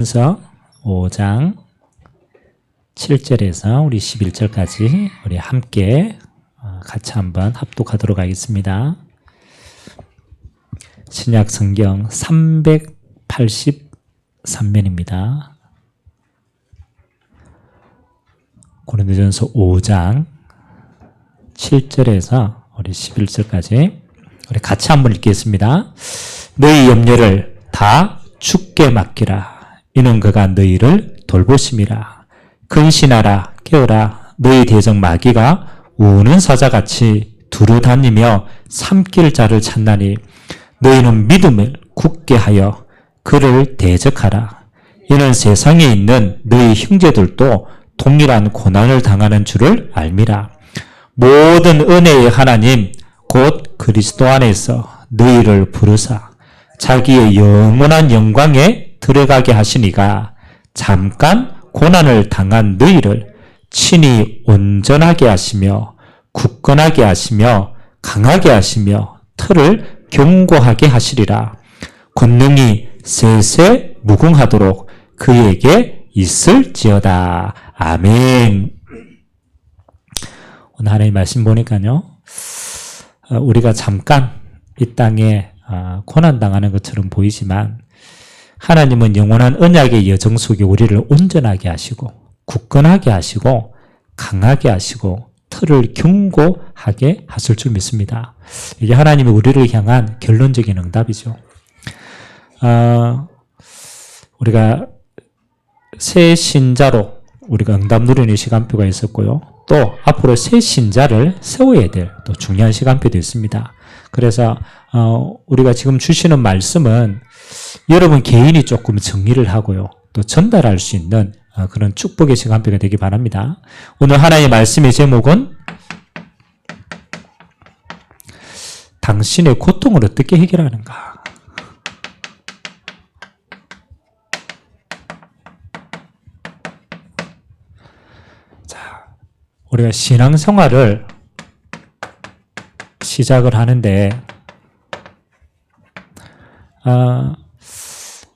그래서 5장 7절에서 우리 11절까지 우리 함께 같이 한번 합독하도록 하겠습니다. 신약 성경 383면입니다. 고린도전서 5장 7절에서 우리 11절까지 우리 같이 한번 읽겠습니다. 너희 염려를 다 주께 맡기라. 이는 그가 너희를 돌보심이라. 근신하라 깨어라. 너희 대적 마귀가 우는 사자같이 두루다니며 삼킬 자를 찾나니 너희는 믿음을 굳게 하여 그를 대적하라. 이는 세상에 있는 너희 형제들도 동일한 고난을 당하는 줄을 알미라. 모든 은혜의 하나님 곧 그리스도 안에서 너희를 부르사 자기의 영원한 영광에 들어가게 하시니가 잠깐 고난을 당한 너희를 친히 온전하게 하시며 굳건하게 하시며 강하게 하시며 틀을 견고하게 하시리라. 권능이 세세 무궁하도록 그에게 있을지어다. 아멘. 오늘 하나님 말씀 보니까요, 우리가 잠깐 이 땅에 고난당하는 것처럼 보이지만 하나님은 영원한 언약의 여정 속에 우리를 온전하게 하시고 굳건하게 하시고 강하게 하시고 틀을 견고하게 하실 줄 믿습니다. 이게 하나님이 우리를 향한 결론적인 응답이죠. 우리가 새 신자로 우리가 응답 누리는 시간표가 있었고요. 또 앞으로 새 신자를 세워야 될 또 중요한 시간표도 있습니다. 그래서 우리가 지금 주시는 말씀은 여러분 개인이 조금 정리를 하고요. 또 전달할 수 있는 그런 축복의 시간표가 되기 바랍니다. 오늘 하나님의 말씀의 제목은 당신의 고통을 어떻게 해결하는가. 자, 우리가 신앙생활을 시작을 하는데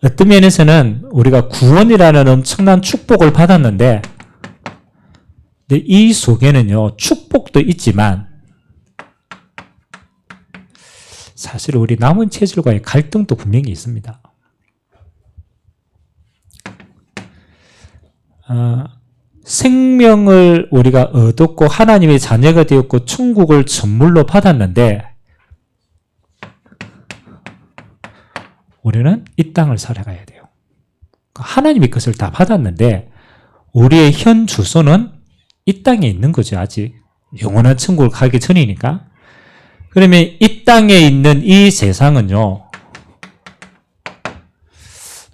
어떤 면에서는 우리가 구원이라는 엄청난 축복을 받았는데 근데 이 속에는요 축복도 있지만 사실 우리 남은 체질과의 갈등도 분명히 있습니다. 생명을 우리가 얻었고 하나님의 자녀가 되었고 천국을 선물로 받았는데 우리는 이 땅을 살아가야 돼요. 하나님의 것을 다 받았는데 우리의 현 주소는 이 땅에 있는 거죠. 아직 영원한 천국을 가기 전이니까. 그러면 이 땅에 있는 이 세상은요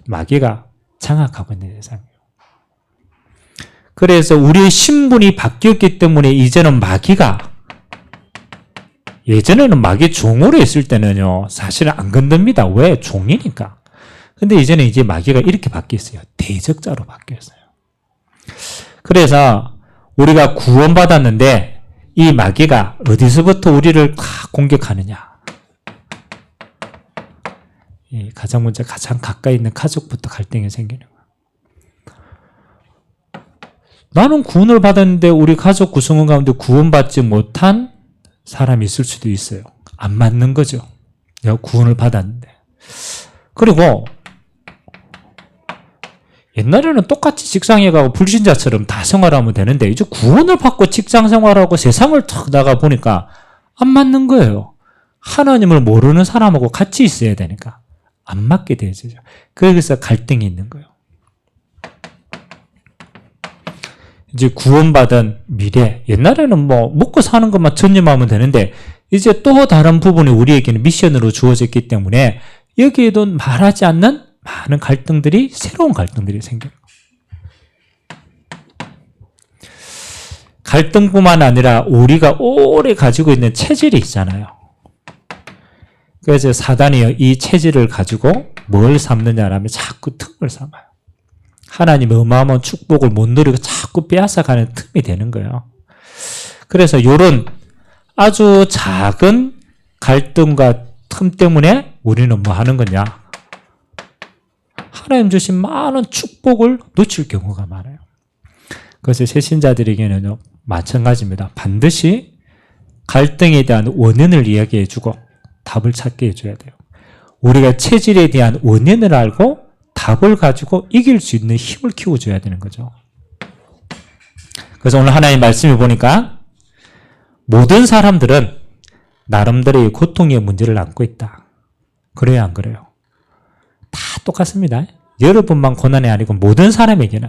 마귀가 장악하고 있는 세상이에요. 그래서 우리의 신분이 바뀌었기 때문에 이제는 마귀가, 예전에는 마귀 종으로 있을 때는요 사실은 안 건듭니다. 왜? 종이니까. 근데 이제는 이제 마귀가 이렇게 바뀌었어요. 대적자로 바뀌었어요. 그래서 우리가 구원받았는데 이 마귀가 어디서부터 우리를 공격하느냐. 가장 먼저 가장 가까이 있는 가족부터 갈등이 생기는 거예요. 나는 구원을 받았는데 우리 가족 구성원 가운데 구원받지 못한 사람이 있을 수도 있어요. 안 맞는 거죠. 내가 구원을 받았는데. 그리고 옛날에는 똑같이 직장에 가고 불신자처럼 다 생활하면 되는데 이제 구원을 받고 직장 생활하고 세상을 탁 나가 보니까 안 맞는 거예요. 하나님을 모르는 사람하고 같이 있어야 되니까 안 맞게 되죠. 그래서 갈등이 있는 거예요. 이제 구원받은 미래, 옛날에는 뭐 먹고 사는 것만 전념하면 되는데 이제 또 다른 부분이 우리에게는 미션으로 주어졌기 때문에 여기에도 말하지 않는 많은 갈등들이, 새로운 갈등들이 생겨요. 갈등뿐만 아니라 우리가 오래 가지고 있는 체질이 있잖아요. 그래서 사단이 이 체질을 가지고 뭘 삼느냐라면 자꾸 틈을 삼아요. 하나님의 어마어마한 축복을 못 누리고 자꾸 빼앗아가는 틈이 되는 거예요. 그래서 이런 아주 작은 갈등과 틈 때문에 우리는 뭐 하는 거냐? 하나님 주신 많은 축복을 놓칠 경우가 많아요. 그래서 새신자들에게는 마찬가지입니다. 반드시 갈등에 대한 원인을 이야기해주고 답을 찾게 해줘야 돼요. 우리가 체질에 대한 원인을 알고 답을 가지고 이길 수 있는 힘을 키워줘야 되는 거죠. 그래서 오늘 하나님 말씀을 보니까 모든 사람들은 나름대로의 고통의 문제를 안고 있다. 그래요, 안 그래요? 다 똑같습니다. 여러분만 고난이 아니고 모든 사람에게는.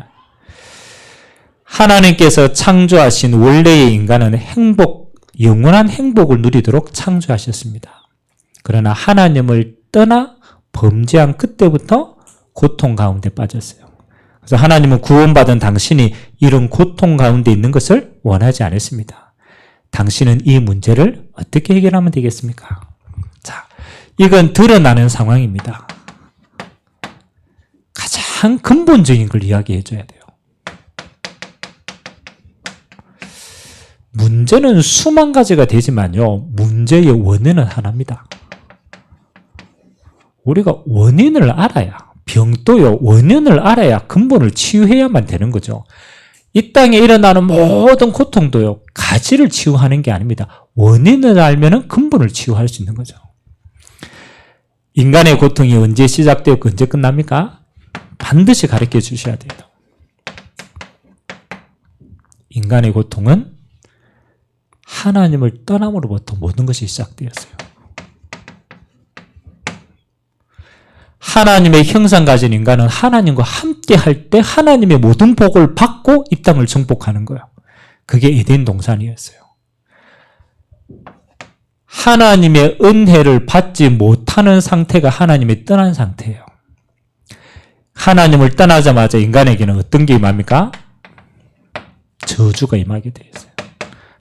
하나님께서 창조하신 원래의 인간은 영원한 행복을 누리도록 창조하셨습니다. 그러나 하나님을 떠나 범죄한 그때부터 고통 가운데 빠졌어요. 그래서 하나님은 구원받은 당신이 이런 고통 가운데 있는 것을 원하지 않았습니다. 당신은 이 문제를 어떻게 해결하면 되겠습니까? 자, 이건 드러나는 상황입니다. 가장 근본적인 걸 이야기해 줘야 돼요. 문제는 수만 가지가 되지만요, 문제의 원인은 하나입니다. 우리가 원인을 알아야, 병도요, 원인을 알아야 근본을 치유해야만 되는 거죠. 이 땅에 일어나는 모든 고통도요, 가지를 치유하는 게 아닙니다. 원인을 알면은 근본을 치유할 수 있는 거죠. 인간의 고통이 언제 시작되고 언제 끝납니까? 반드시 가르쳐 주셔야 돼요. 인간의 고통은 하나님을 떠남으로부터 모든 것이 시작되었어요. 하나님의 형상 가진 인간은 하나님과 함께 할 때 하나님의 모든 복을 받고 이 땅을 정복하는 거예요. 그게 에덴 동산이었어요. 하나님의 은혜를 받지 못하는 상태가 하나님이 떠난 상태예요. 하나님을 떠나자마자 인간에게는 어떤 게 임합니까? 저주가 임하게 되어 있어요.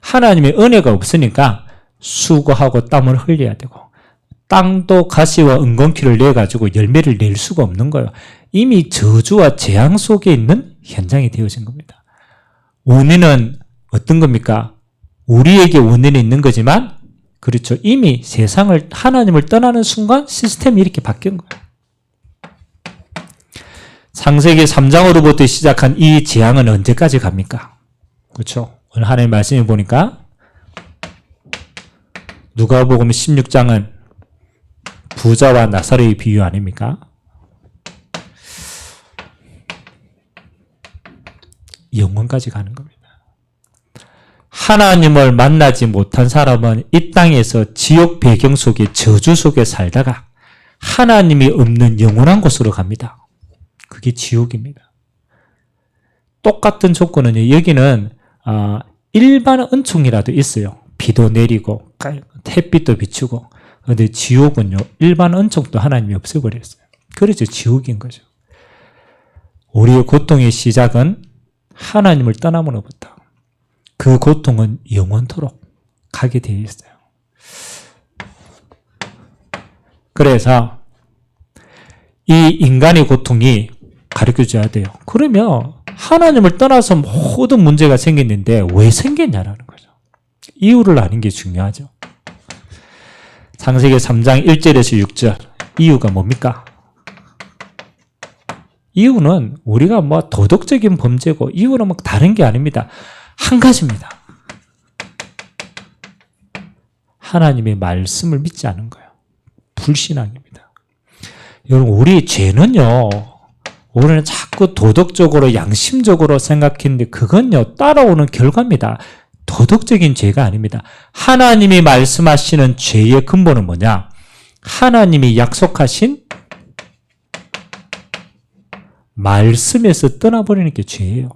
하나님의 은혜가 없으니까 수고하고 땀을 흘려야 되고, 땅도 가시와 은건키를 내가지고 열매를 낼 수가 없는 거예요. 이미 저주와 재앙 속에 있는 현장이 되어진 겁니다. 원인은 어떤 겁니까? 우리에게 원인이 있는 거지만, 그렇죠. 이미 세상을, 하나님을 떠나는 순간 시스템이 이렇게 바뀐 거예요. 창세기 3장으로부터 시작한 이 재앙은 언제까지 갑니까? 그렇죠. 오늘 하나님 말씀을 보니까 누가복음 16장은 부자와 나사로의 비유 아닙니까? 영원까지 가는 겁니다. 하나님을 만나지 못한 사람은 이 땅에서 지옥 배경 속에 저주 속에 살다가 하나님이 없는 영원한 곳으로 갑니다. 그게 지옥입니다. 똑같은 조건은 여기는 일반 은총이라도 있어요. 비도 내리고 햇빛도 비추고. 그런데 지옥은요, 일반 은총도 하나님이 없애버렸어요. 그래서 지옥인 거죠. 우리의 고통의 시작은 하나님을 떠남으로부터. 그 고통은 영원토록 가게 되어 있어요. 그래서 이 인간의 고통이 가르쳐줘야 돼요. 그러면 하나님을 떠나서 모든 문제가 생겼는데 왜 생겼냐라는 거죠. 이유를 아는 게 중요하죠. 창세기 3장 1절에서 6절. 이유가 뭡니까? 이유는 우리가 도덕적인 범죄고, 이유는 다른 게 아닙니다. 한 가지입니다. 하나님의 말씀을 믿지 않은 거예요. 불신앙입니다. 여러분, 우리 죄는요, 우리는 자꾸 도덕적으로, 양심적으로 생각했는데 그건요, 따라오는 결과입니다. 도덕적인 죄가 아닙니다. 하나님이 말씀하시는 죄의 근본은 뭐냐? 하나님이 약속하신 말씀에서 떠나버리는 게 죄예요.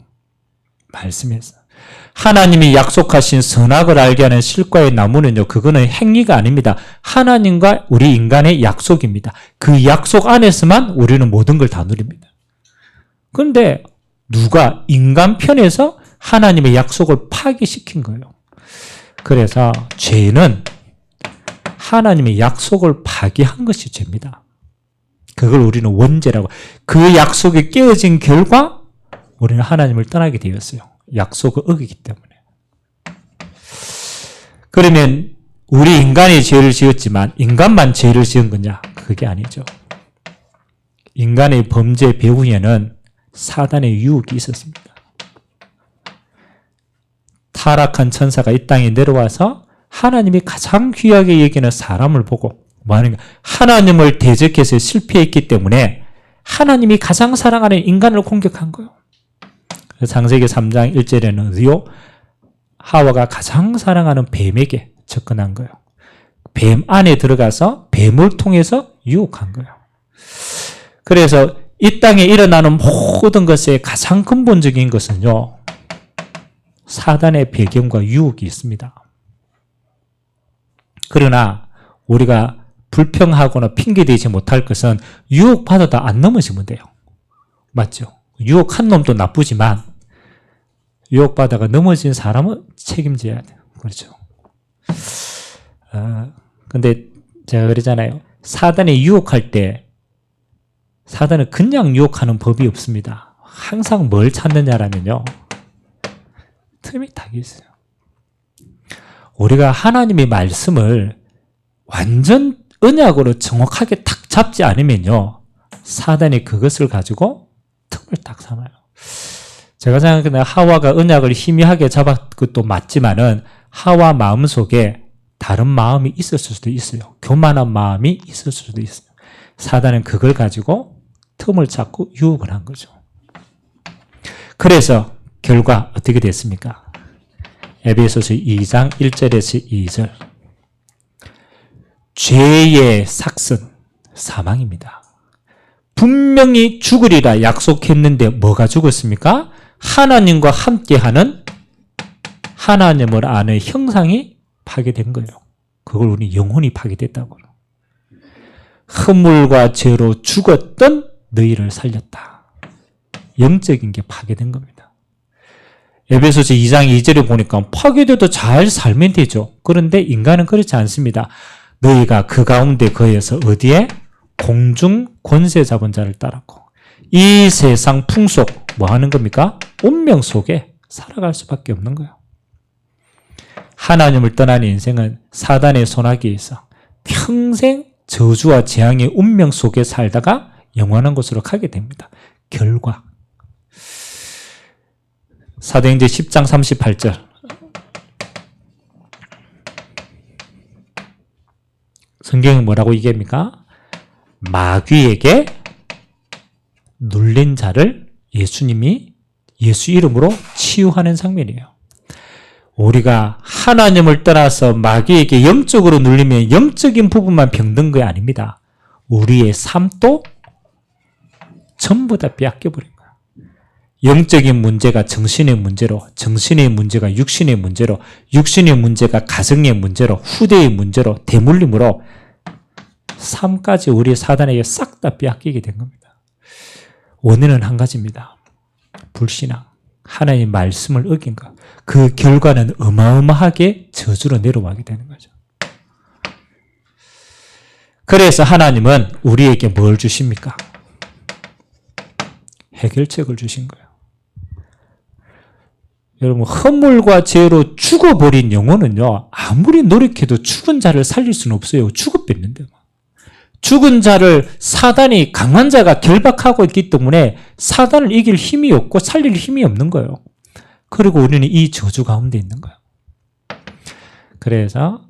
말씀에서. 하나님이 약속하신 선악을 알게 하는 실과의 나무는요, 그거는 행위가 아닙니다. 하나님과 우리 인간의 약속입니다. 그 약속 안에서만 우리는 모든 걸 다 누립니다. 그런데 누가 인간 편에서 하나님의 약속을 파기시킨 거예요. 그래서 죄는 하나님의 약속을 파기한 것이 죄입니다. 그걸 우리는 원죄라고. 그 약속이 깨어진 결과 우리는 하나님을 떠나게 되었어요. 약속을 어기기 때문에. 그러면 우리 인간이 죄를 지었지만 인간만 죄를 지은 거냐? 그게 아니죠. 인간의 범죄 배후에는 사단의 유혹이 있었습니다. 타락한 천사가 이 땅에 내려와서 하나님이 가장 귀하게 여기는 사람을 보고 뭐 하는가? 하나님을 대적해서 실패했기 때문에 하나님이 가장 사랑하는 인간을 공격한 거예요. 창세기 3장 1절에는요, 하와가 가장 사랑하는 뱀에게 접근한 거예요. 뱀 안에 들어가서 뱀을 통해서 유혹한 거예요. 그래서 이 땅에 일어나는 모든 것의 가장 근본적인 것은요, 사단의 배경과 유혹이 있습니다. 그러나 우리가 불평하거나 핑계대지 못할 것은 유혹받아도 안 넘어지면 돼요. 맞죠? 유혹한 놈도 나쁘지만 유혹받아가 넘어진 사람은 책임져야 돼요. 그렇죠? 근데 제가 그러잖아요. 사단이 유혹할 때 사단은 그냥 유혹하는 법이 없습니다. 항상 뭘 찾느냐라면요, 틈이 다 있어요. 우리가 하나님의 말씀을 완전 언약으로 정확하게 탁 잡지 않으면요, 사단이 그것을 가지고 틈을 딱 삼아요. 제가 생각하기에는 하와가 언약을 희미하게 잡았 것도 맞지만은 하와 마음속에 다른 마음이 있었을 수도 있어요. 교만한 마음이 있었을 수도 있어요. 사단은 그걸 가지고 틈을 잡고 유혹을 한 거죠. 그래서 결과 어떻게 됐습니까? 에베소서 2장 1절에서 2절. 죄의 삭슨, 사망입니다. 분명히 죽으리라 약속했는데 뭐가 죽었습니까? 하나님과 함께하는 하나님을 아는 형상이 파괴된 거예요. 그걸 우리 영혼이 파괴됐다고. 허물과 죄로 죽었던 너희를 살렸다. 영적인 게 파괴된 겁니다. 에베소서 2장 2절에 보니까 파괴돼도 잘 살면 되죠. 그런데 인간은 그렇지 않습니다. 너희가 그 가운데 거해서 어디에? 공중 권세 잡은 자를 따랐고 이 세상 풍속 뭐 하는 겁니까? 운명 속에 살아갈 수밖에 없는 거예요. 하나님을 떠난 인생은 사단의 손아귀에 있어 평생 저주와 재앙의 운명 속에 살다가 영원한 곳으로 가게 됩니다. 결과 사도행전 10장 38절. 성경은 뭐라고 얘기합니까? 마귀에게 눌린 자를 예수님이 예수 이름으로 치유하는 장면이에요. 우리가 하나님을 떠나서 마귀에게 영적으로 눌리면 영적인 부분만 병든 게 아닙니다. 우리의 삶도 전부 다 빼앗겨버린 거예요. 영적인 문제가 정신의 문제로, 정신의 문제가 육신의 문제로, 육신의 문제가 가정의 문제로, 후대의 문제로, 대물림으로 삶까지 우리 사단에게 싹 다 빼앗기게 된 겁니다. 원인은 한 가지입니다. 불신앙. 하나님의 말씀을 어긴 것. 그 결과는 어마어마하게 저주로 내려가게 되는 거죠. 그래서 하나님은 우리에게 뭘 주십니까? 해결책을 주신 거예요. 여러분, 허물과 죄로 죽어버린 영혼은요, 아무리 노력해도 죽은 자를 살릴 수는 없어요. 죽어버렸는데. 죽은 자를 사단이, 강한 자가 결박하고 있기 때문에 사단을 이길 힘이 없고 살릴 힘이 없는 거예요. 그리고 우리는 이 저주 가운데 있는 거예요. 그래서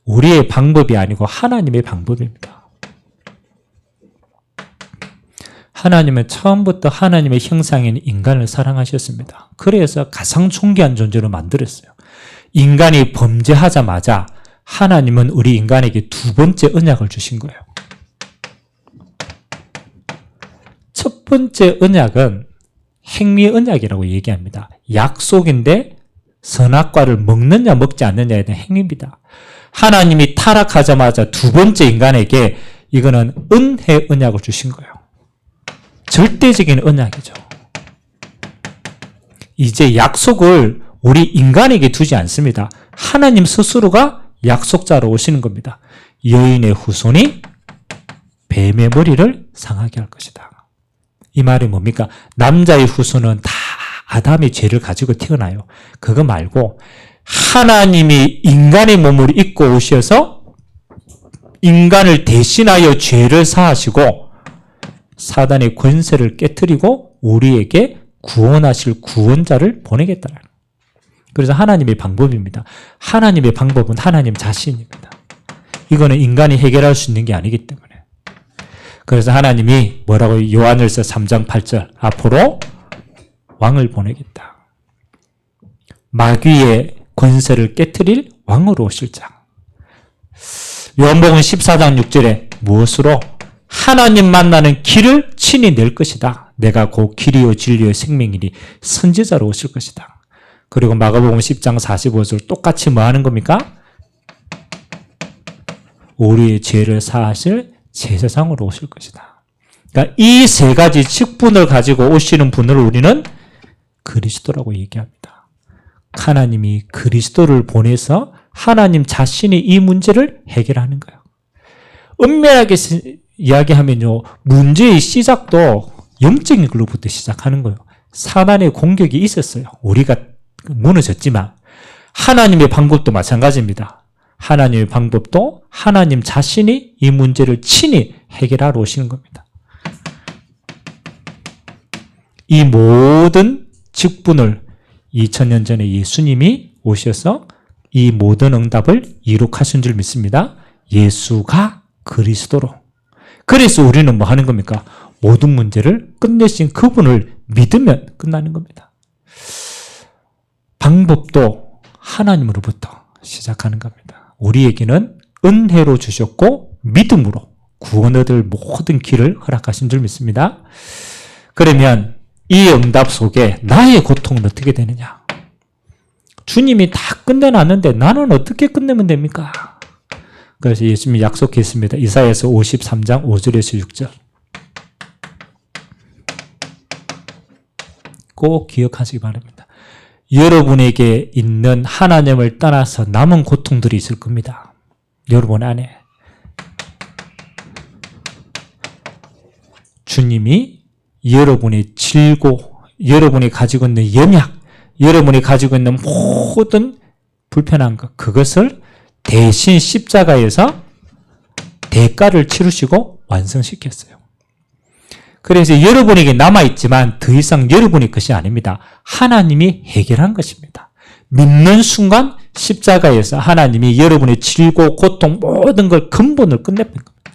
우리의 방법이 아니고 하나님의 방법입니다. 하나님은 처음부터 하나님의 형상인 인간을 사랑하셨습니다. 그래서 가장 존귀한 존재로 만들었어요. 인간이 범죄하자마자 하나님은 우리 인간에게 두 번째 언약을 주신 거예요. 첫 번째 언약은 행위 언약이라고 얘기합니다. 약속인데 선악과를 먹느냐 먹지 않느냐에 대한 행위입니다. 하나님이 타락하자마자 두 번째 인간에게 이거는 은혜 언약을 주신 거예요. 절대적인 언약이죠. 이제 약속을 우리 인간에게 두지 않습니다. 하나님 스스로가 약속자로 오시는 겁니다. 여인의 후손이 뱀의 머리를 상하게 할 것이다. 이 말이 뭡니까? 남자의 후손은 다 아담의 죄를 가지고 태어나요. 그거 말고 하나님이 인간의 몸을 입고 오셔서 인간을 대신하여 죄를 사하시고 사단의 권세를 깨트리고 우리에게 구원하실 구원자를 보내겠다는 거예요. 그래서 하나님의 방법입니다. 하나님의 방법은 하나님 자신입니다. 이거는 인간이 해결할 수 있는 게 아니기 때문에. 그래서 하나님이 뭐라고 요한일서 3장 8절 앞으로 왕을 보내겠다. 마귀의 권세를 깨트릴 왕으로 오실 자. 요한복음 14장 6절에 무엇으로? 하나님 만나는 길을 친히 낼 것이다. 내가 곧 길이요 진리요 생명이니 선지자로 오실 것이다. 그리고 마가복음 10장 45절 똑같이 뭐 하는 겁니까? 우리의 죄를 사하실 제사장으로 오실 것이다. 그러니까 이 세 가지 직분을 가지고 오시는 분을 우리는 그리스도라고 얘기합니다. 하나님이 그리스도를 보내서 하나님 자신이 이 문제를 해결하는 거예요. 엄밀하게 이야기하면요, 문제의 시작도 영적인 걸로부터 시작하는 거예요. 사단의 공격이 있었어요. 우리가 무너졌지만 하나님의 방법도 마찬가지입니다. 하나님의 방법도 하나님 자신이 이 문제를 친히 해결하러 오시는 겁니다. 이 모든 직분을 2000년 전에 예수님이 오셔서 이 모든 응답을 이룩하신 줄 믿습니다. 예수가 그리스도로. 그래서 우리는 뭐 하는 겁니까? 모든 문제를 끝내신 그분을 믿으면 끝나는 겁니다. 방법도 하나님으로부터 시작하는 겁니다. 우리에게는 은혜로 주셨고 믿음으로 구원 얻을 모든 길을 허락하신 줄 믿습니다. 그러면 이 응답 속에 나의 고통은 어떻게 되느냐? 주님이 다 끝내놨는데 나는 어떻게 끝내면 됩니까? 그래서 예수님이 약속했습니다. 이사야서 53장 5절에서 6절. 꼭 기억하시기 바랍니다. 여러분에게 있는 하나님을 떠나서 남은 고통들이 있을 겁니다. 여러분 안에. 주님이 여러분의 질고, 여러분이 가지고 있는 연약, 여러분이 가지고 있는 모든 불편한 것, 그것을 대신 십자가에서 대가를 치르시고 완성시켰어요. 그래서 여러분에게 남아있지만 더 이상 여러분의 것이 아닙니다. 하나님이 해결한 것입니다. 믿는 순간 십자가에서 하나님이 여러분의 질고 고통 모든 걸 근본을 끝내버린 겁니다.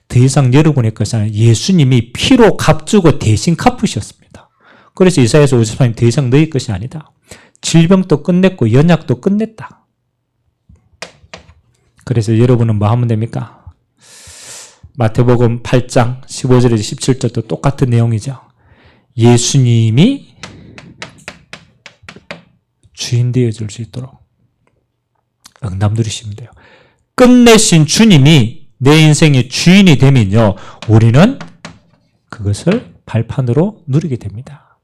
더 이상 여러분의 것이 아니라 예수님이 피로 값주고 대신 갚으셨습니다. 그래서 이사야서 53장 더 이상 너희 것이 아니다. 질병도 끝냈고 연약도 끝냈다. 그래서 여러분은 뭐 하면 됩니까? 마태복음 8장 15절에서 17절도 똑같은 내용이죠. 예수님이 주인 되어줄 수 있도록 응답 누리시면 돼요. 끝내신 주님이 내 인생의 주인이 되면요, 우리는 그것을 발판으로 누리게 됩니다.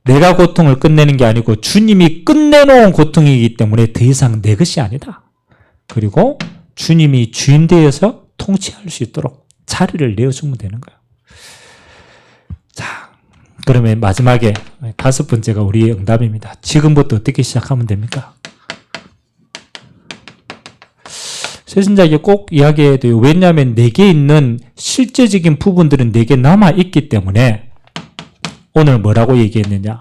내가 고통을 끝내는 게 아니고 주님이 끝내놓은 고통이기 때문에 더 이상 내 것이 아니다. 그리고 주님이 주인 되어서 통치할 수 있도록 자리를 내어주면 되는 거예요. 자, 그러면 마지막에 5번째가 우리의 응답입니다. 지금부터 어떻게 시작하면 됩니까? 새신자에게 꼭 이야기해야 돼요. 왜냐하면 내게 있는 실제적인 부분들은 내게 남아있기 때문에 오늘 뭐라고 얘기했느냐?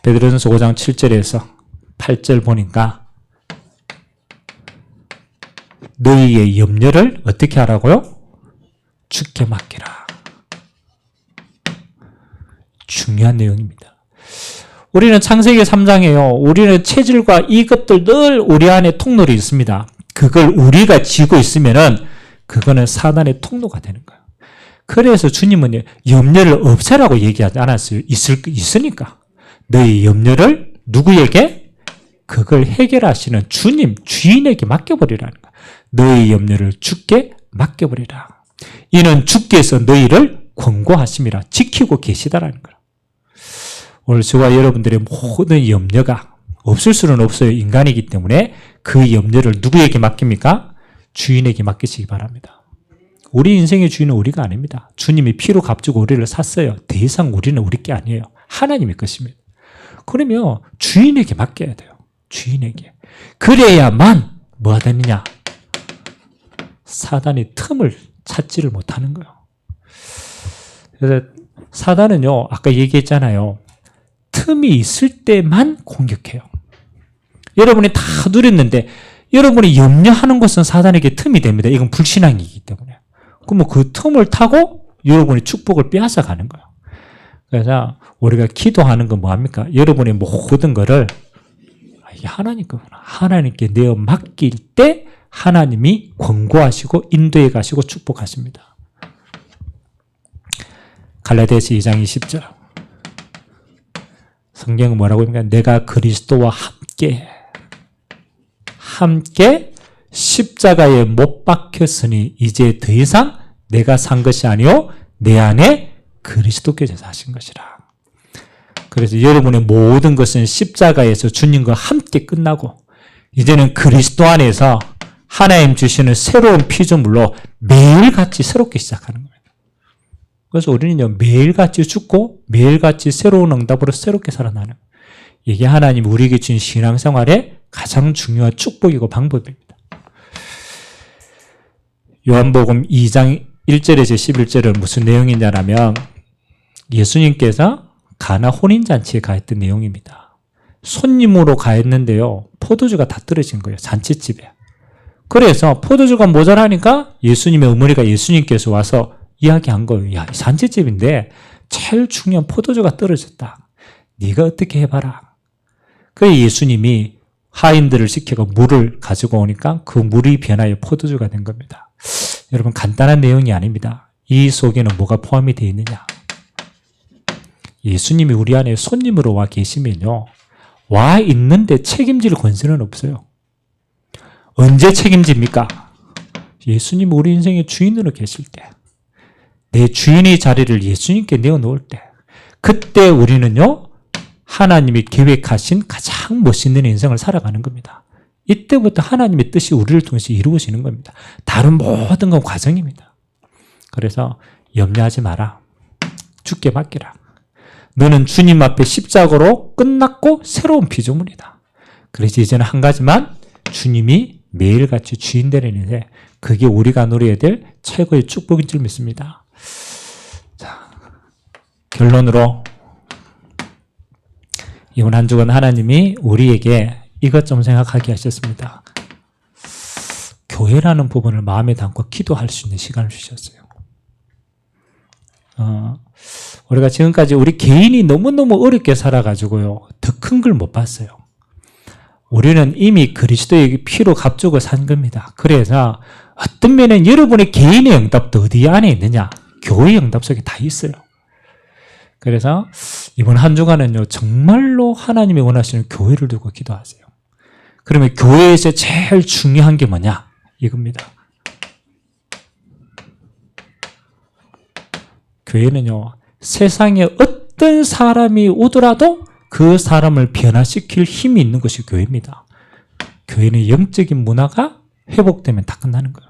베드로전서 5장 7절에서 8절 보니까 너희의 염려를 어떻게 하라고요? 주께 맡기라. 중요한 내용입니다. 우리는 창세기 3장에요. 우리는 체질과 이것들 늘 우리 안에 통로가 있습니다. 그걸 우리가 쥐고 있으면은 그거는 사단의 통로가 되는 거예요. 그래서 주님은 염려를 없애라고 얘기하지 않았어요. 있으니까. 너희 염려를 누구에게? 그걸 해결하시는 주님, 주인에게 맡겨버리라는 거예요. 너희 염려를 주께 맡겨버리라. 이는 주께서 너희를 권고하심이라, 지키고 계시다라는 거예요. 오늘 저와 여러분들의 모든 염려가 없을 수는 없어요. 인간이기 때문에 그 염려를 누구에게 맡깁니까? 주인에게 맡기시기 바랍니다. 우리 인생의 주인은 우리가 아닙니다. 주님이 피로 값주고 우리를 샀어요. 더 이상 우리는 우리 게 아니에요. 하나님의 것입니다. 그러면 주인에게 맡겨야 돼요. 주인에게. 그래야만 뭐가 되느냐? 사단이 틈을 찾지를 못하는 거예요. 그래서 사단은요, 아까 얘기했잖아요. 틈이 있을 때만 공격해요. 여러분이 다 누렸는데 여러분이 염려하는 것은 사단에게 틈이 됩니다. 이건 불신앙이기 때문에. 그러면 그 틈을 타고 여러분이 축복을 빼앗아 가는 거예요. 그래서 우리가 기도하는 건 뭐합니까? 여러분의 모든 거를 이게 하나님 거구나. 하나님께 내어 맡길 때 하나님이 권고하시고 인도해 가시고 축복하십니다. 갈라디아서 2장 20절. 성경은 뭐라고 합니까? 내가 그리스도와 함께 십자가에 못 박혔으니 이제 더 이상 내가 산 것이 아니요 내 안에 그리스도께서 사신 것이라. 그래서 여러분의 모든 것은 십자가에서 주님과 함께 끝나고 이제는 그리스도 안에서 하나님 주시는 새로운 피조물로 매일같이 새롭게 시작하는 겁니다. 그래서 우리는요 매일같이 죽고 매일같이 새로운 응답으로 새롭게 살아나는 거예요. 이게 하나님 우리에게 주신 신앙생활의 가장 중요한 축복이고 방법입니다. 요한복음 2장 1절에서 11절은 무슨 내용이냐면 예수님께서 가나 혼인잔치에 가했던 내용입니다. 손님으로 가했는데요. 포도주가 다 떨어진 거예요. 잔치집에. 그래서 포도주가 모자라니까 예수님의 어머니가 예수님께서 와서 이야기한 거예요. 야, 잔치집인데 제일 중요한 포도주가 떨어졌다. 네가 어떻게 해봐라. 그래서 예수님이 하인들을 시켜서 물을 가지고 오니까 그 물이 변하여 포도주가 된 겁니다. 여러분 간단한 내용이 아닙니다. 이 속에는 뭐가 포함이 되어 있느냐. 예수님이 우리 안에 손님으로 와 계시면요. 와 있는데 책임질 권세는 없어요. 언제 책임집니까? 예수님 우리 인생의 주인으로 계실 때. 내 주인의 자리를 예수님께 내어놓을 때. 그때 우리는요. 하나님이 계획하신 가장 멋있는 인생을 살아가는 겁니다. 이때부터 하나님의 뜻이 우리를 통해서 이루어지는 겁니다. 다른 모든 건 과정입니다. 그래서 염려하지 마라. 주께 맡기라. 너는 주님 앞에 십자가로 끝났고 새로운 피조물이다. 그래서 이제는 한 가지만 주님이 매일같이 주인 되려는데 그게 우리가 누려야 될 최고의 축복인 줄 믿습니다. 자, 결론으로 이번 한 주간 하나님이 우리에게 이것 좀 생각하게 하셨습니다. 교회라는 부분을 마음에 담고 기도할 수 있는 시간을 주셨어요. 우리가 지금까지 우리 개인이 너무너무 어렵게 살아가지고요. 더 큰 걸 못 봤어요. 우리는 이미 그리스도의 피로 값주고 산 겁니다. 그래서 어떤 면은 여러분의 개인의 응답도 어디 안에 있느냐? 교회의 응답 속에 다 있어요. 그래서 이번 한 주간은요. 정말로 하나님이 원하시는 교회를 두고 기도하세요. 그러면 교회에서 제일 중요한 게 뭐냐? 이겁니다. 교회는요. 세상에 어떤 사람이 오더라도 그 사람을 변화시킬 힘이 있는 것이 교회입니다. 교회는 영적인 문화가 회복되면 다 끝나는 거예요.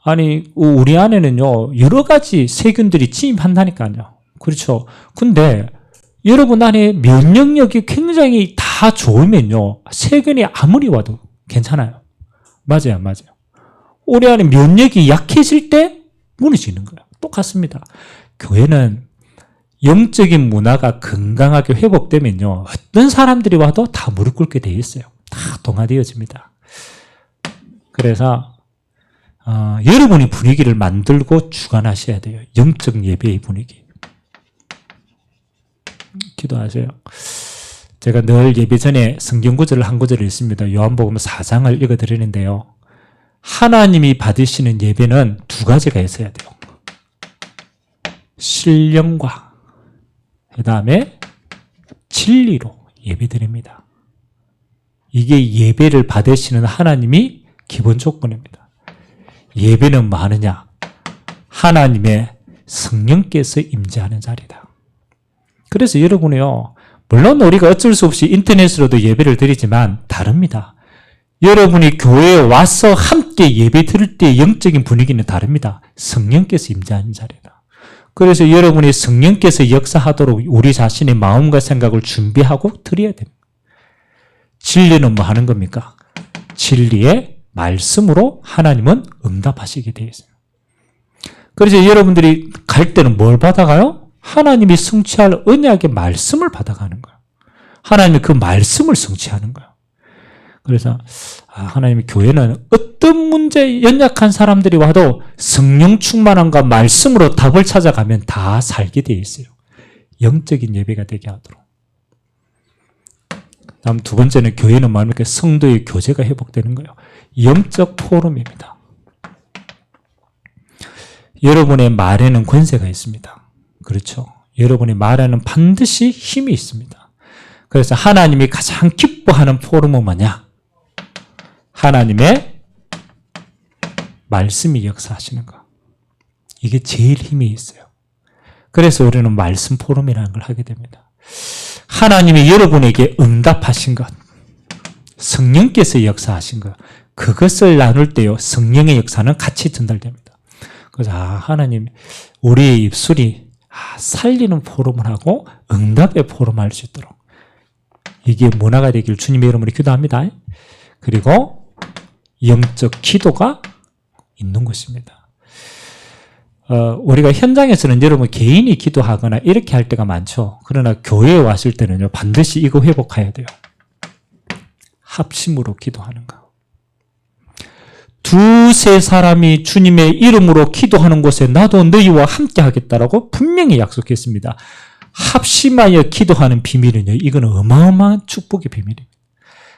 아니 우리 안에는요. 여러 가지 세균들이 침입한다니까요. 그렇죠. 근데 여러분 안에 면역력이 굉장히 다 좋으면요. 세균이 아무리 와도 괜찮아요. 맞아요. 맞아요. 우리 안에 면역이 약해질 때 무너지는 거예요. 똑같습니다. 교회는 영적인 문화가 건강하게 회복되면요. 어떤 사람들이 와도 다 무릎 꿇게 되어 있어요. 다 동화되어집니다. 그래서 여러분이 분위기를 만들고 주관하셔야 돼요. 영적 예배의 분위기. 기도하세요. 제가 늘 예배 전에 성경 구절을 한 구절을 읽습니다. 요한복음 4장을 읽어드리는데요. 하나님이 받으시는 예배는 두 가지가 있어야 돼요. 신령과 그 다음에 진리로 예배드립니다. 이게 예배를 받으시는 하나님이 기본 조건입니다. 예배는 뭐 하느냐? 하나님의 성령께서 임재하는 자리다. 그래서 여러분이요. 물론 우리가 어쩔 수 없이 인터넷으로도 예배를 드리지만 다릅니다. 여러분이 교회에 와서 함께 예배 드릴 때 영적인 분위기는 다릅니다. 성령께서 임재하는 자리다. 그래서 여러분이 성령께서 역사하도록 우리 자신의 마음과 생각을 준비하고 드려야 됩니다. 진리는 뭐 하는 겁니까? 진리의 말씀으로 하나님은 응답하시게 되어 있어요. 그래서 여러분들이 갈 때는 뭘 받아가요? 하나님이 성취할 언약의 말씀을 받아가는 거예요. 하나님이 그 말씀을 성취하는 거예요. 그래서 하나님의 교회는 어떤 문제에 연약한 사람들이 와도 성령 충만함과 말씀으로 답을 찾아가면 다 살게 되어 있어요. 영적인 예배가 되게 하도록. 다음 두 번째는 교회는 뭐입니까? 성도의 교제가 회복되는 거예요. 영적 포럼입니다. 여러분의 말에는 권세가 있습니다. 그렇죠? 여러분의 말에는 반드시 힘이 있습니다. 그래서 하나님이 가장 기뻐하는 포럼은 뭐냐? 하나님의 말씀이 역사하시는 것. 이게 제일 힘이 있어요. 그래서 우리는 말씀 포럼이라는 걸 하게 됩니다. 하나님이 여러분에게 응답하신 것, 성령께서 역사하신 것, 그것을 나눌 때요, 성령의 역사는 같이 전달됩니다. 그래서 하나님, 우리의 입술이 살리는 포럼을 하고 응답의 포럼을 할 수 있도록 이게 문화가 되길 주님의 이름으로 기도합니다. 그리고 영적 기도가 있는 것입니다. 우리가 현장에서는 여러분 개인이 기도하거나 이렇게 할 때가 많죠. 그러나 교회에 왔을 때는요, 반드시 이거 회복해야 돼요. 합심으로 기도하는 거. 두세 사람이 주님의 이름으로 기도하는 곳에 나도 너희와 함께 하겠다라고 분명히 약속했습니다. 합심하여 기도하는 비밀은요, 이거는 어마어마한 축복의 비밀입니다.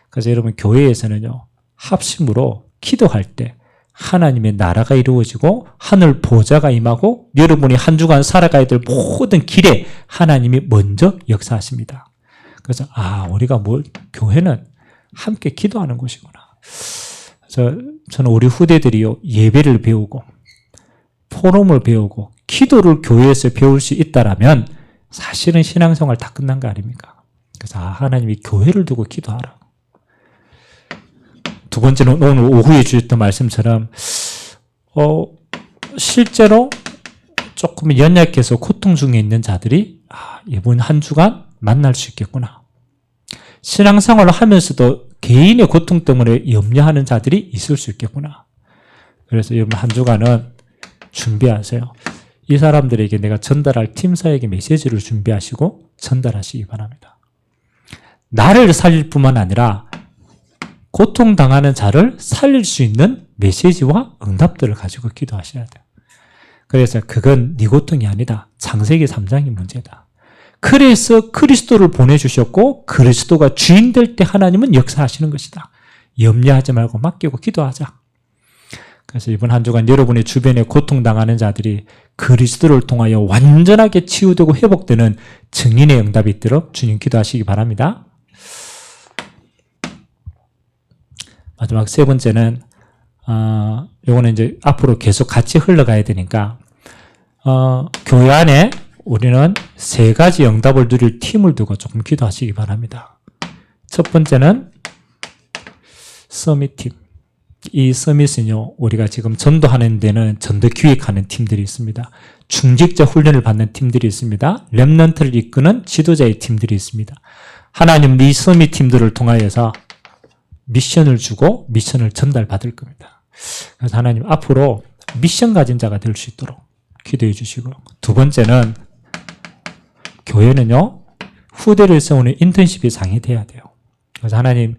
그래서 여러분 교회에서는요, 합심으로 기도할 때 하나님의 나라가 이루어지고 하늘 보좌가 임하고 여러분이 한 주간 살아가야 될 모든 길에 하나님이 먼저 역사하십니다. 그래서 우리가 교회는 함께 기도하는 곳이구나. 그래서 저는 우리 후대들이요, 예배를 배우고 포럼을 배우고 기도를 교회에서 배울 수 있다라면 사실은 신앙생활 다 끝난 거 아닙니까? 그래서 하나님이 교회를 두고 기도하라. 두 번째는 오늘 오후에 주셨던 말씀처럼 실제로 조금 연약해서 고통 중에 있는 자들이 이번 한 주간 만날 수 있겠구나. 신앙생활을 하면서도 개인의 고통 때문에 염려하는 자들이 있을 수 있겠구나. 그래서 여러분 한 주간은 준비하세요. 이 사람들에게 내가 전달할 팀사에게 메시지를 준비하시고 전달하시기 바랍니다. 나를 살릴 뿐만 아니라 고통당하는 자를 살릴 수 있는 메시지와 응답들을 가지고 기도하셔야 돼요. 그래서 그건 네 고통이 아니다. 창세기 3장이 문제다. 그래서 그리스도를 보내주셨고 그리스도가 주인 될 때 하나님은 역사하시는 것이다. 염려하지 말고 맡기고 기도하자. 그래서 이번 한 주간 여러분의 주변에 고통당하는 자들이 그리스도를 통하여 완전하게 치유되고 회복되는 증인의 응답이 있도록 주님 기도하시기 바랍니다. 마지막 세 번째는 요거는 이제 앞으로 계속 같이 흘러가야 되니까 교회 안에 우리는 세 가지 응답을 누릴 팀을 두고 조금 기도하시기 바랍니다. 첫 번째는 서밋팀. 이 서밋은요, 우리가 지금 전도하는 데는 전도 기획하는 팀들이 있습니다. 중직자 훈련을 받는 팀들이 있습니다. 렘넌트를 이끄는 지도자의 팀들이 있습니다. 하나님 이 서밋 팀들을 통하여서 미션을 주고 미션을 전달받을 겁니다. 그래서 하나님 앞으로 미션 가진 자가 될 수 있도록 기도해 주시고, 두 번째는 교회는요, 후대를 세우는 인턴십이 장애돼야 돼요. 그래서 하나님,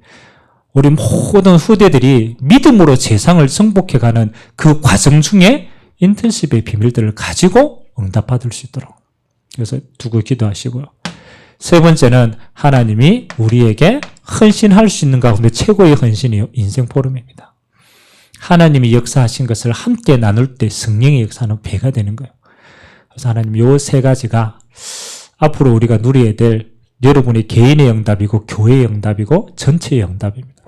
우리 모든 후대들이 믿음으로 세상을 승복해가는 그 과정 중에 인턴십의 비밀들을 가지고 응답받을 수 있도록. 그래서 두고 기도하시고요. 세 번째는 하나님이 우리에게 헌신할 수 있는 가운데 최고의 헌신이 인생 포럼입니다. 하나님이 역사하신 것을 함께 나눌 때 성령의 역사는 배가 되는 거예요. 그래서 하나님 요 세 가지가 앞으로 우리가 누려야 될 여러분의 개인의 응답이고 교회의 응답이고 전체의 응답입니다.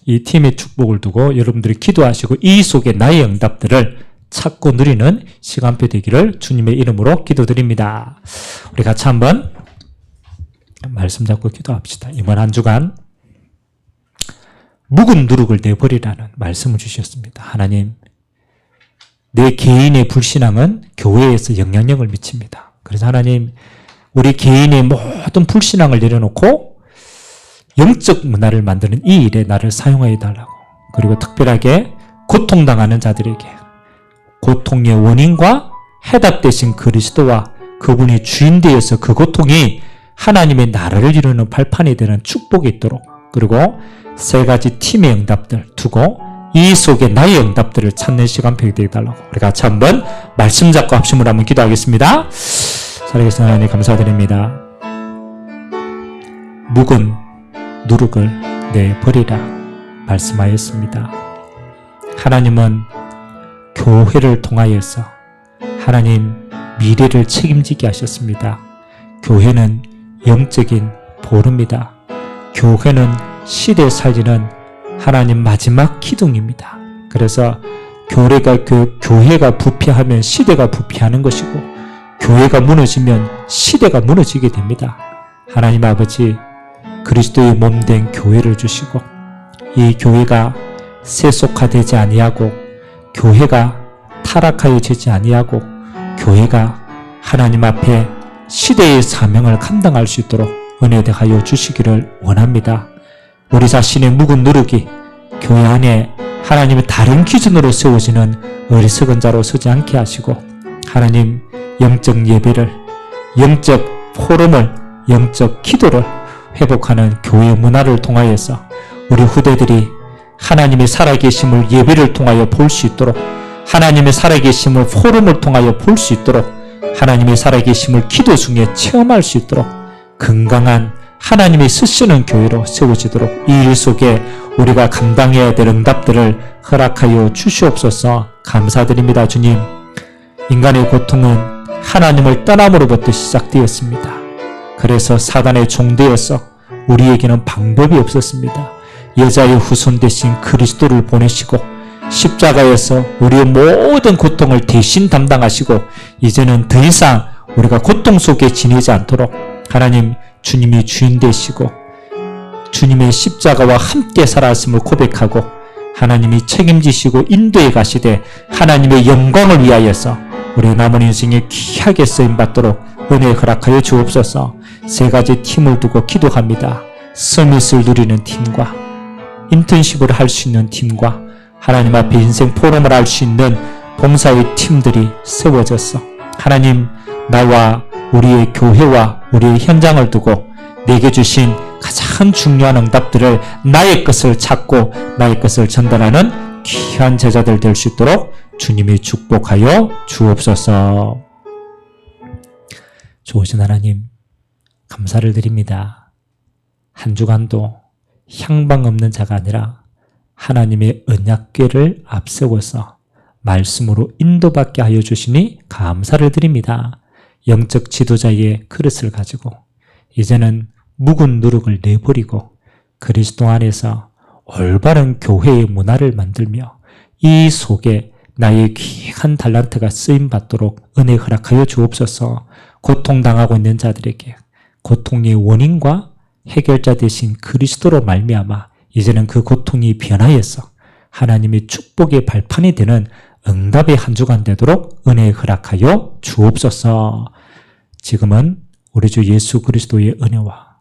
이 팀의 축복을 두고 여러분들이 기도하시고 이 속에 나의 응답들을 찾고 누리는 시간표 되기를 주님의 이름으로 기도드립니다. 우리 같이 한번 말씀 잡고 기도합시다. 이번 한 주간 묵은 누룩을 내버리라는 말씀을 주셨습니다. 하나님, 내 개인의 불신앙은 교회에서 영향력을 미칩니다. 그래서 하나님, 우리 개인의 모든 불신앙을 내려놓고 영적 문화를 만드는 이 일에 나를 사용하여 달라고. 그리고 특별하게 고통당하는 자들에게 고통의 원인과 해답 대신 그리스도와 그분이 주인 되어서 그 고통이 하나님의 나라를 이루는 발판이 되는 축복이 있도록, 그리고 세 가지 팀의 응답들 두고 이 속에 나의 응답들을 찾는 시간표가 되어달라고 우리 같이 한번 말씀 잡고 합심으로 한번 기도하겠습니다. 살아계신 하나님 감사드립니다. 묵은 누룩을 내버리라 말씀하였습니다. 하나님은 교회를 통하여서 하나님 미래를 책임지게 하셨습니다. 교회는 영적인 보루입니다. 교회는 시대 살리는 하나님 마지막 기둥입니다. 그래서 교회가 부패하면 시대가 부패하는 것이고, 교회가 무너지면 시대가 무너지게 됩니다. 하나님 아버지, 그리스도의 몸된 교회를 주시고 이 교회가 세속화되지 아니하고 교회가 타락하여지지 아니하고 교회가 하나님 앞에 시대의 사명을 감당할 수 있도록 은혜하여 주시기를 원합니다. 우리 자신의 묵은 누룩이 교회 안에 하나님의 다른 기준으로 세워지는 어리석은 자로 서지 않게 하시고, 하나님 영적 예배를, 영적 포럼을, 영적 기도를 회복하는 교회 문화를 통하여서 우리 후대들이 하나님의 살아계심을 예배를 통하여 볼 수 있도록, 하나님의 살아계심을 포럼을 통하여 볼 수 있도록, 하나님의 살아계심을 기도 중에 체험할 수 있도록 건강한 하나님이 쓰시는 교회로 세워지도록 이 일 속에 우리가 감당해야 될 응답들을 허락하여 주시옵소서. 감사드립니다. 주님, 인간의 고통은 하나님을 떠남으로부터 시작되었습니다. 그래서 사단의 종되어서 우리에게는 방법이 없었습니다. 여자의 후손 대신 그리스도를 보내시고 십자가에서 우리의 모든 고통을 대신 담당하시고, 이제는 더 이상 우리가 고통 속에 지내지 않도록 하나님 주님이 주인 되시고 주님의 십자가와 함께 살았음을 고백하고 하나님이 책임지시고 인도해 가시되 하나님의 영광을 위하여서 우리 남은 인생에 귀하게 쓰임받도록 은혜 허락하여 주옵소서. 세 가지 팀을 두고 기도합니다. 서밋을 누리는 팀과 인턴십을 할 수 있는 팀과 하나님 앞에 인생 포럼을 할 수 있는 봉사의 팀들이 세워졌어. 하나님, 나와 우리의 교회와 우리의 현장을 두고 내게 주신 가장 중요한 응답들을 나의 것을 찾고 나의 것을 전달하는 귀한 제자들 될 수 있도록 주님이 축복하여 주옵소서. 좋으신 하나님, 감사를 드립니다. 한 주간도 향방 없는 자가 아니라 하나님의 언약궤를 앞세워서 말씀으로 인도받게 하여 주시니 감사를 드립니다. 영적 지도자의 그릇을 가지고 이제는 묵은 누룩을 내버리고 그리스도 안에서 올바른 교회의 문화를 만들며 이 속에 나의 귀한 달란트가 쓰임받도록 은혜 허락하여 주옵소서. 고통당하고 있는 자들에게 고통의 원인과 해결자 되신 그리스도로 말미암아 이제는 그 고통이 변하여서 하나님의 축복의 발판이 되는 응답의 한 주간 되도록 은혜 허락하여 주옵소서. 지금은 우리 주 예수 그리스도의 은혜와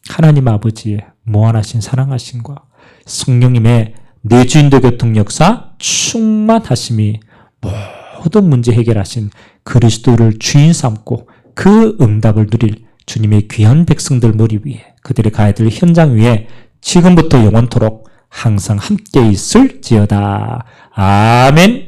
하나님 아버지의 무한하신 사랑하심과 성령님의 내주인도 교통 역사 충만하심이 모든 문제 해결하신 그리스도를 주인 삼고 그 응답을 누릴 주님의 귀한 백성들 머리 위에 그들의 가야 될 현장 위에 지금부터 영원토록 항상 함께 있을지어다. 아멘.